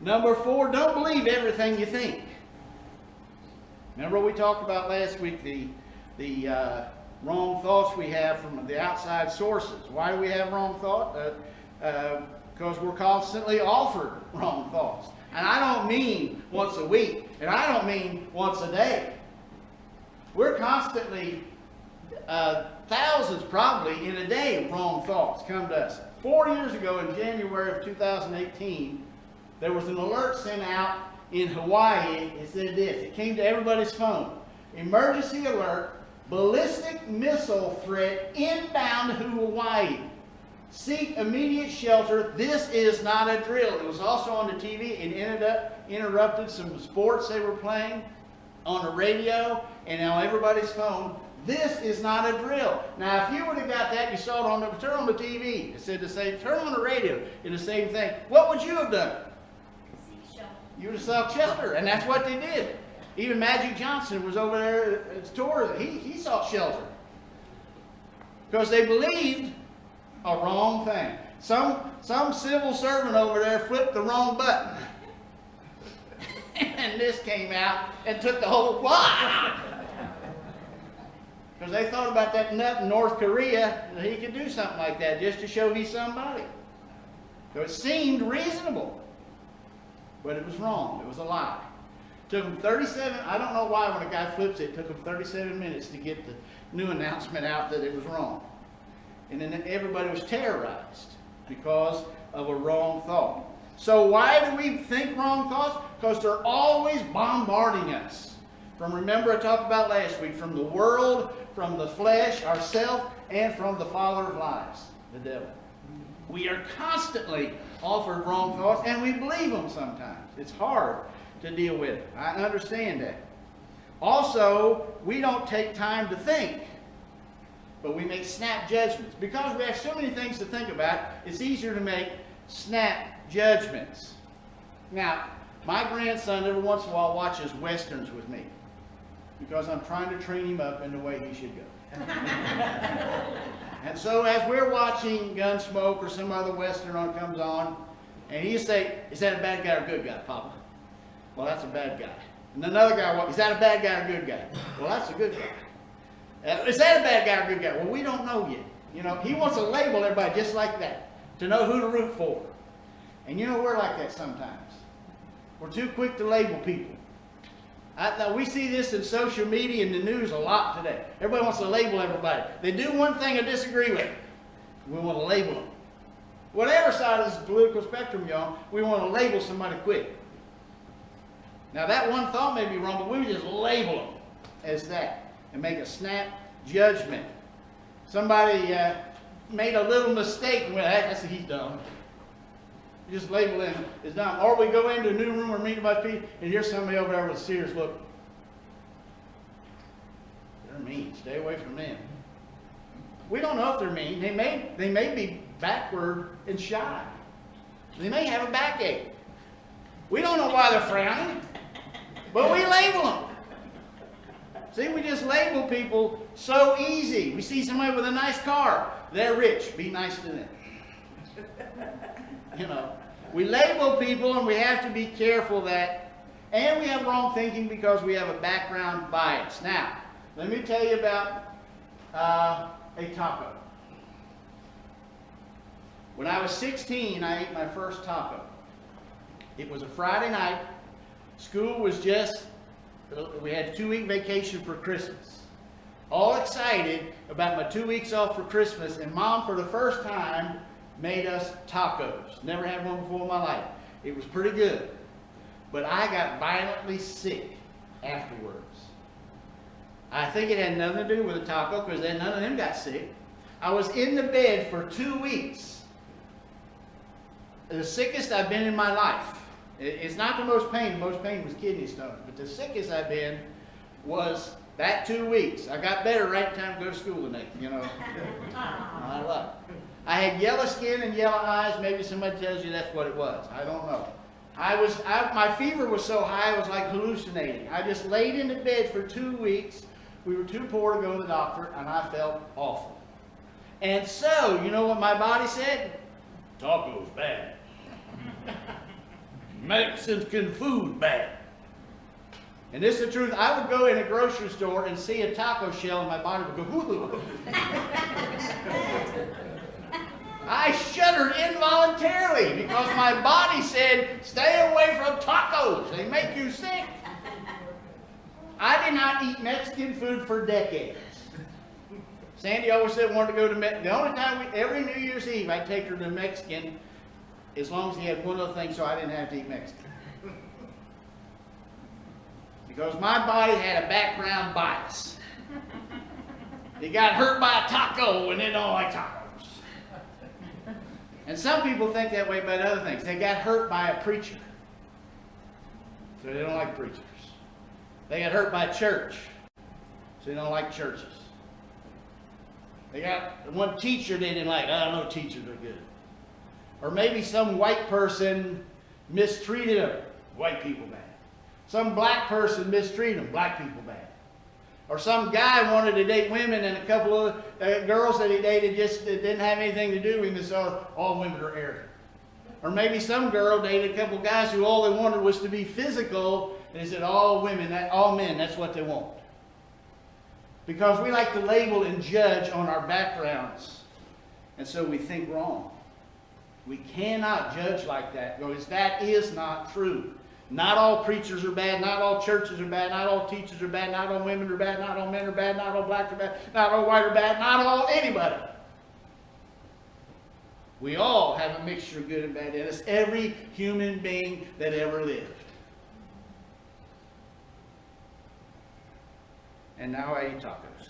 Number 4, don't believe everything you think. Remember what we talked about last week, the wrong thoughts we have from the outside sources. Why do we have wrong thought? Because we're constantly offered wrong thoughts. And I don't mean once a week, and I don't mean once a day. We're constantly, thousands probably in a day, wrong thoughts come to us. 4 years ago in January of 2018, there was an alert sent out in Hawaii. It said this. It came to everybody's phone. Emergency alert, ballistic missile threat inbound to Hawaii. Seek immediate shelter. This is not a drill. It was also on the TV. It interrupted some sports they were playing on the radio and on everybody's phone. This is not a drill. Now, if you would have got that, you saw it on the, turn on the TV. It said the same, turn on the radio, and the same thing. What would you have done? You would have saw shelter, and that's what they did. Even Magic Johnson was over there at his tour. He sought shelter. Because they believed a wrong thing. Some civil servant over there flipped the wrong button. And this came out and took the whole plot. Because they thought about that nut in North Korea, that he could do something like that just to show he's somebody. So it seemed reasonable. But it was wrong. It was a lie. It took them 37, I don't know why when a guy flips it, it took them 37 minutes to get the new announcement out that it was wrong. And then everybody was terrorized because of a wrong thought. So why do we think wrong thoughts? Because they're always bombarding us. From, remember I talked about last week, from the world, from the flesh, ourself, and from the father of lies, the devil. We are constantly offered wrong thoughts, and we believe them sometimes. It's hard to deal with. I understand that. Also, we don't take time to think, but we make snap judgments. Because we have so many things to think about, it's easier to make snap judgments. Now, my grandson every once in a while watches westerns with me because I'm trying to train him up in the way he should go. And so as we're watching Gunsmoke or some other western comes on, and he'll say, is that a bad guy or a good guy, Papa? Well, that's a bad guy. And another guy, is that a bad guy or a good guy? Well, that's a good guy. Is that a bad guy or a good guy? Well, we don't know yet. You know, he wants to label everybody just like that, to know who to root for. And you know, we're like that sometimes. We're too quick to label people. Now, we see this in social media and the news a lot today. Everybody wants to label everybody. They do one thing I disagree with. We want to label them. Whatever side of this political spectrum you're on, we want to label somebody quick. Now, that one thought may be wrong, but we would just label them as that and make a snap judgment. Somebody made a little mistake and went, that's he's dumb. You just label him as dumb. Or we go into a new room or meet a bunch of people and here's somebody over there with a serious look. They're mean. Stay away from them. We don't know if they're mean. They may be backward and shy. They may have a backache. We don't know why they're frowning, but we label them. See, we just label people so easy. We see somebody with a nice car. They're rich. Be nice to them. You know, we label people and we have to be careful that, and we have wrong thinking because we have a background bias. Now, let me tell you about a taco. When I was 16, I ate my first taco. It was a Friday night. School was just, we had a 2-week vacation for Christmas. All excited about my 2 weeks off for Christmas, and Mom, for the first time, made us tacos. Never had one before in my life. It was pretty good. But I got violently sick afterwards. I think it had nothing to do with the taco because then none of them got sick. I was in the bed for 2 weeks. The sickest I've been in my life. It's not the most pain. The most pain was kidney stones. But the sickest I've been was that 2 weeks. I got better right in time to go to school the next, you know. I love it. I had yellow skin and yellow eyes. Maybe somebody tells you that's what it was. I don't know. My fever was so high I was like hallucinating. I just laid in the bed for 2 weeks. We were too poor to go to the doctor, and I felt awful. And so, you know what my body said? Taco's bad. Mexican food bad. And this is the truth. I would go in a grocery store and see a taco shell and my body would go, whoo. I shuddered involuntarily because my body said, stay away from tacos. They make you sick. I did not eat Mexican food for decades. Sandy always said wanted to go to Mexico. The only time every New Year's Eve, I'd take her to Mexican as long as he had one other thing so I didn't have to eat Mexican. Because my body had a background bias. It got hurt by a taco and they don't like tacos. And some people think that way about other things. They got hurt by a preacher. So they don't like preachers. They got hurt by church. So they don't like churches. They got one teacher they didn't like. I don't know, teachers are good. Or maybe some white person mistreated them. White people bad. Some black person mistreated them. Black people bad. Or some guy wanted to date women and a couple of girls that he dated just didn't have anything to do with him, so all women are arrogant. Or maybe some girl dated a couple of guys who all they wanted was to be physical, and he said all men, that's what they want. Because we like to label and judge on our backgrounds, and so we think wrong. We cannot judge like that because that is not true. Not all preachers are bad, not all churches are bad, not all teachers are bad, not all women are bad, not all men are bad, not all blacks are bad, not all white are bad, not all anybody. We all have a mixture of good and bad in us, every human being that ever lived. And now I eat tacos.